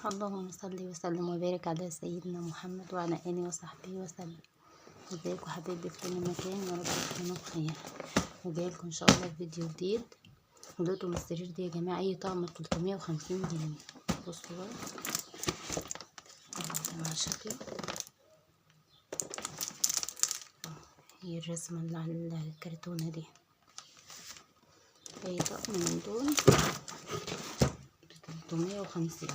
اللهم صل وسلم وبارك على سيدنا محمد وعلى آله وصحبه وسلم. ازيكم حبايبي في كل مكان، يا رب تكونوا بخير. وجايلكم ان شاء الله فيديو جديد. ودوتوا من السرير دي يا جماعه اي طقم 350 جنيه. بصوا بقى مع شكله، هي الرسمه اللي على الكرتونه دي. اي طقم من دول 350.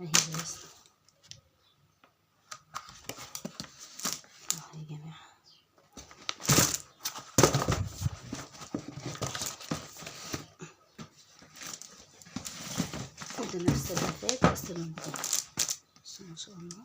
اهي الرسمه اهي يا جماعه. ده نفس اللفات بس لونتين، ما شاء الله.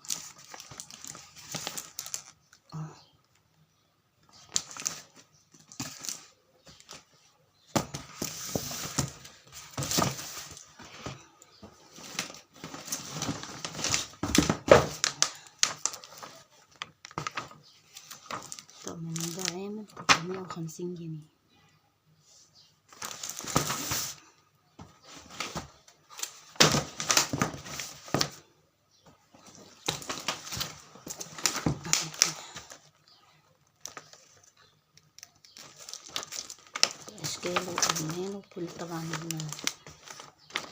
طقم ده عامل 350 جنيه. اشكاله والوانه كل طبعا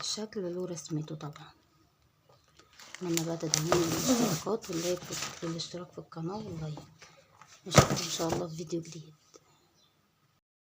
الشكل له رسمته طبعا. اتمنى بقى تدعموني بالاشتراكات واللايك والاشتراك في القناه واللايك. نشوفكم ان شاء الله في فيديو جديد.